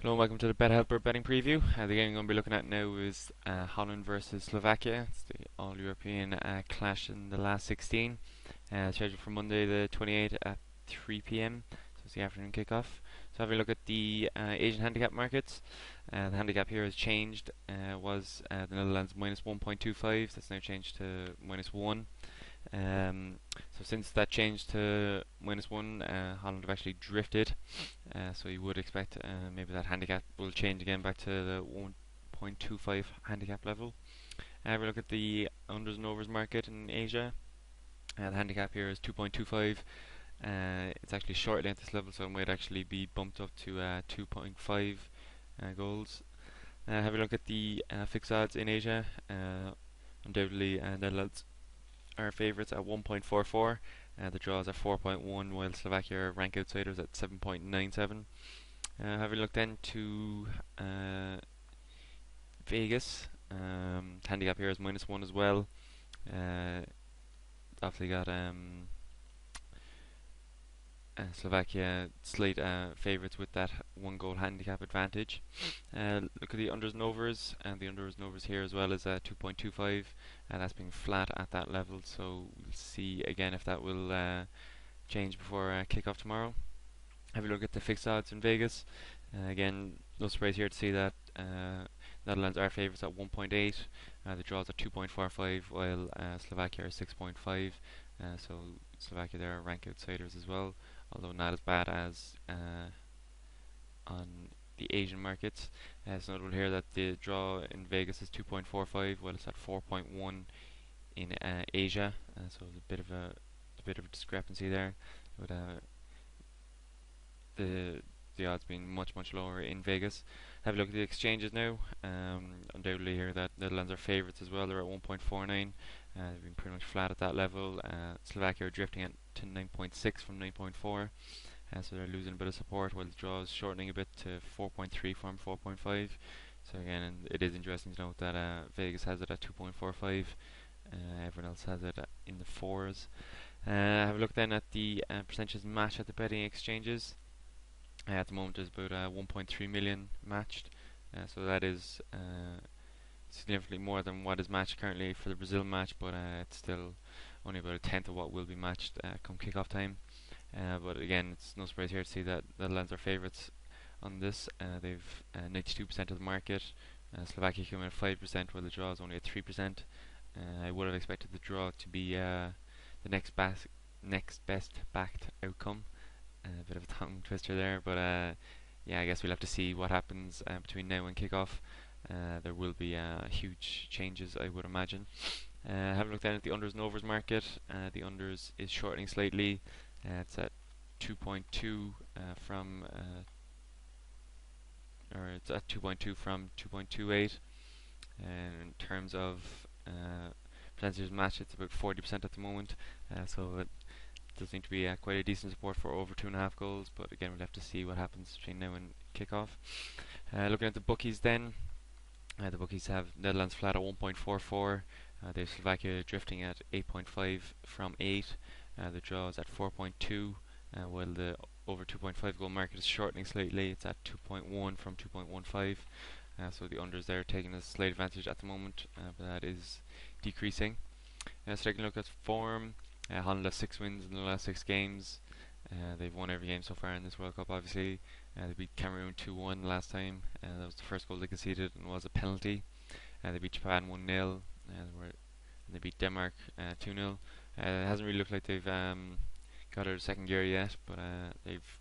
Hello and welcome to the BetHelper betting preview. The game I'm going to be looking at now is Holland versus Slovakia. It's the all-European clash in the last 16. Scheduled for Monday the 28th at 3 p.m. So it's the afternoon kickoff. So having a look at the Asian handicap markets. The handicap here has changed. Was the Netherlands minus 1.25. That's now changed to minus 1. So since that change to minus 1, Holland have actually drifted. So you would expect maybe that handicap will change again back to the 1.25 handicap level. Have a look at the unders and overs market in Asia. The handicap here is 2.25. It's actually shortly at this level, so it might actually be bumped up to 2.5 goals. Have a look at the fixed odds in Asia. Undoubtedly, Netherlands are favourites at 1.44. The draws are 4.1, while Slovakia are rank outsiders at 7.97. Having looked then to Vegas, handicap here is minus 1 as well. Obviously got Slovakia slight favourites with that 1 goal handicap advantage. Look at the unders and overs, and the unders and overs here as well is 2.25, and that's being flat at that level. So we'll see again if that will change before kickoff tomorrow. Have a look at the fixed odds in Vegas. Again, no surprise here to see that Netherlands are favourites at 1.8. The draws are 2.45, while Slovakia are 6.5. So Slovakia there are rank outsiders as well, although not as bad as on the Asian markets. So note here that the draw in Vegas is 2.45, while it's at 4.1 in Asia. So there's a bit of a discrepancy there, with the odds being much lower in Vegas. Have a look at the exchanges now. Undoubtedly here that Netherlands are favourites as well. They're at 1.49. They've been pretty much flat at that level. Slovakia are drifting at to 9.6 from 9.4. So they're losing a bit of support, while the draw is shortening a bit to 4.3 from 4.5. So again, it is interesting to note that Vegas has it at 2.45. Everyone else has it in the 4s. Have a look then at the percentages match at the betting exchanges. At the moment there's about 1.3 million matched, so that is significantly more than what is matched currently for the Brazil match, but it's still only about a tenth of what will be matched come kickoff time. But again, it's no surprise here to see that the Netherlands are favourites on this. They've 92% of the market. Slovakia came in at 5%, while the draw is only at 3%. I would have expected the draw to be the next best backed outcome. A bit of a tongue twister there, but yeah, I guess we'll have to see what happens between now and kickoff. There will be huge changes, I would imagine. Have a look then at the unders and overs market. The unders is shortening slightly. It's at 2.2 from or it's at 2.2 from 2.28. In terms of percentage match, it's about 40% at the moment. So it does seem to be quite a decent support for over 2.5 goals, but again, we'll have to see what happens between now and kickoff. Looking at the bookies then, the bookies have Netherlands flat at 1.44. They have Slovakia drifting at 8.5 from 8. The draw is at 4.2, while the over 2.5 goal market is shortening slightly. It's at 2.1 from 2.15. So the unders there taking a slight advantage at the moment, but that is decreasing. So taking a look at form. Holland has 6 wins in the last 6 games. They've won every game so far in this World Cup, obviously. They beat Cameroon 2-1 last time. That was the first goal they conceded and was a penalty. They beat Japan 1-0. And they beat Denmark 2-0. It hasn't really looked like they've got out of second gear yet, but they've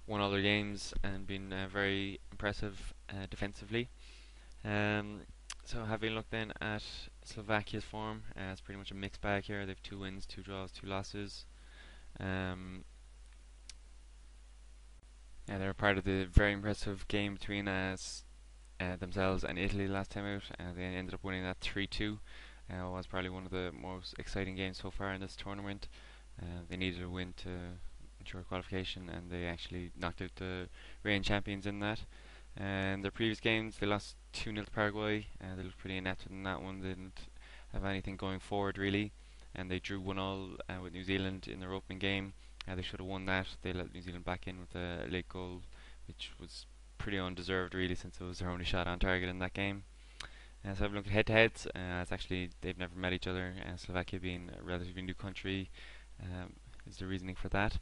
won all their games and been very impressive defensively. So having looked then at Slovakia's form, it's pretty much a mixed bag here. They have 2 wins, 2 draws, 2 losses. They were part of the very impressive game between themselves and Italy last time out. They ended up winning that 3-2. It was probably one of the most exciting games so far in this tournament. They needed a win to ensure qualification, and they actually knocked out the reigning champions in that. And their previous games, they lost 2-0 to Paraguay. They looked pretty inept in that one. They didn't have anything going forward really, and they drew 1-1 with New Zealand in their opening game. They should have won that. They let New Zealand back in with a late goal, which was pretty undeserved really, since it was their only shot on target in that game. So I've looked at head-to-heads. It's actually they've never met each other. Slovakia being a relatively new country is the reasoning for that.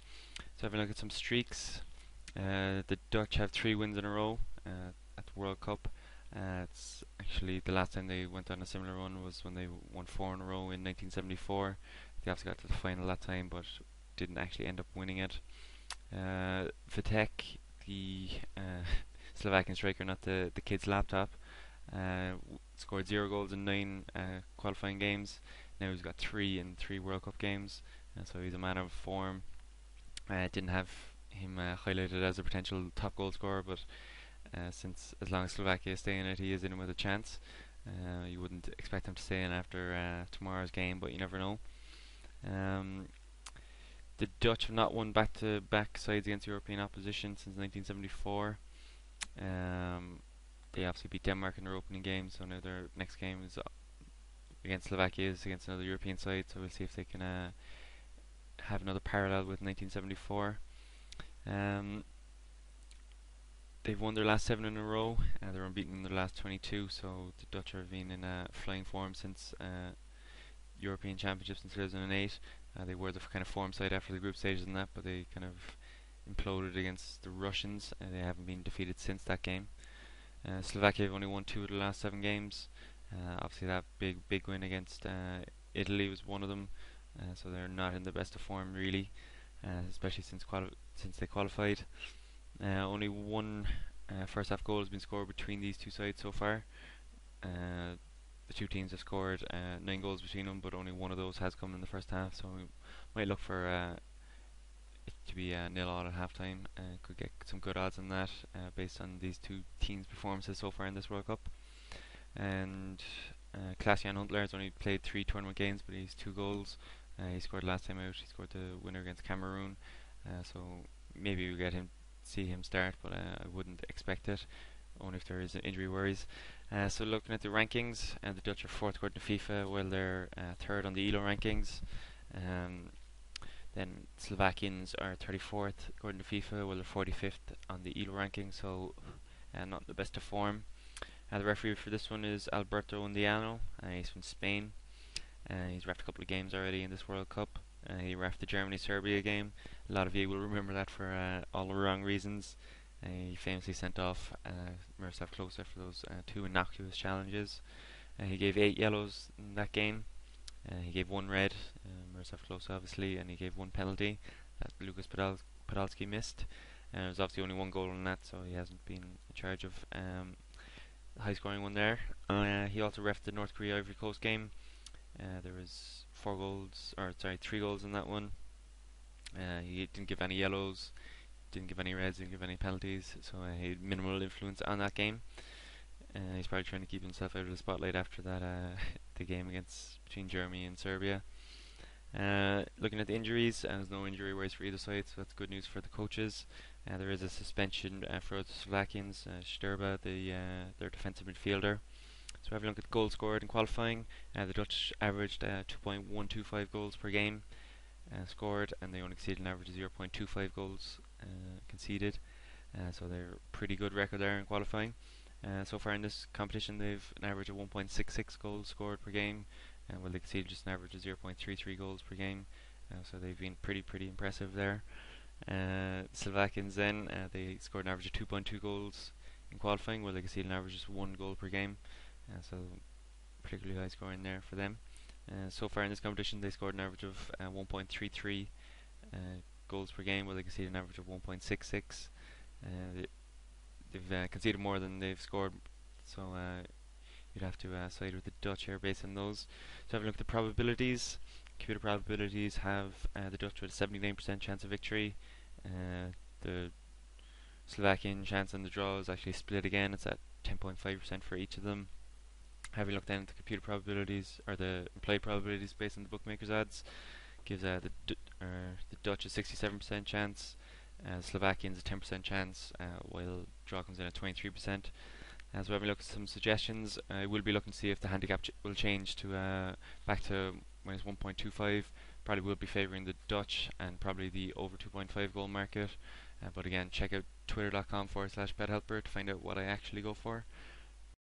So having a look at some streaks. The Dutch have 3 wins in a row at the World Cup. It's actually the last time they went on a similar run was when they won 4 in a row in 1974. They obviously got to the final that time, but didn't actually end up winning it. Vitek, the Slovakian striker, not the kid's laptop, scored 0 goals in 9 qualifying games. Now he's got 3 in 3 World Cup games, so he's a man of form. Didn't have him highlighted as a potential top goal scorer, but since as long as Slovakia stay in it, he is in with a chance. You wouldn't expect him to stay in after tomorrow's game, but you never know. The Dutch have not won back-to-back sides against European opposition since 1974. They obviously beat Denmark in their opening game, so now their next game is against Slovakia, is against another European side, so we'll see if they can have another parallel with 1974. They've won their last 7 in a row. They're unbeaten in their last 22, so the Dutch have been in flying form since European Championships in 2008. They were the kind of form side after the group stages and that, but they kind of imploded against the Russians, and they haven't been defeated since that game. Slovakia have only won 2 of the last 7 games. Obviously that big win against Italy was one of them, so they're not in the best of form really, especially since they qualified. Only one first half goal has been scored between these two sides so far. The two teams have scored 9 goals between them, but only one of those has come in the first half, so we might look for it to be 0-0 at half time. Could get some good odds on that based on these two teams' performances so far in this World Cup. And Klaas-Jan Huntelaar has only played 3 tournament games, but he's 2 goals. He scored last time out. He scored the winner against Cameroon, so maybe we'll see him start, but I wouldn't expect it, only if there is injury worries. So looking at the rankings, the Dutch are 4th according to FIFA, while they're 3rd on the ELO rankings. Then Slovakians are 34th according to FIFA, while they're 45th on the ELO rankings, so not the best of form. The referee for this one is Alberto Undiano. He's from Spain. He's reffed a couple of games already in this World Cup. He reffed the Germany-Serbia game. A lot of you will remember that for all the wrong reasons. He famously sent off Miroslav Klose for those 2 innocuous challenges. He gave 8 yellows in that game. He gave 1 red, Miroslav Klose obviously, and he gave 1 penalty that Lucas Podolski missed. There was obviously only 1 goal in that, so he hasn't been in charge of the high-scoring one there. He also reffed the North Korea Ivory Coast game. There was 3 goals in that one. He didn't give any yellows, didn't give any reds, didn't give any penalties, so he had minimal influence on that game. He's probably trying to keep himself out of the spotlight after that the game between Germany and Serbia. Looking at the injuries, there's no injury worries for either side, so that's good news for the coaches. There is a suspension for the Slovakians. Sturba, their defensive midfielder. So having a look at goals scored in qualifying, the Dutch averaged 2.125 goals per game scored, and they only exceeded an average of 0.25 goals conceded. So they're pretty good record there in qualifying. So far in this competition, they've an average of 1.66 goals scored per game, while they conceded just an average of 0.33 goals per game. So they've been pretty impressive there. Slovakians then, they scored an average of 2.2 goals in qualifying, while they conceded an average of 1 goal per game. So particularly high scoring there for them. So far in this competition, they scored an average of 1.33 goals per game, while they conceded an average of 1.66. They've conceded more than they've scored, so you'd have to side with the Dutch here based on those. So having a look at the probabilities, computer probabilities have the Dutch with a 79% chance of victory. The Slovakian chance on the draw is actually split again. It's at 10.5% for each of them. Having looked then at the computer probabilities, or the implied probabilities based on the bookmakers odds, gives the Dutch a 67% chance, Slovakians a 10% chance, while draw comes in at 23%. So having a look at some suggestions, we'll be looking to see if the handicap will change to back to minus 1.25. Probably will be favouring the Dutch and probably the over 2.5 goal market. But again, check out twitter.com/bethelper to find out what I actually go for.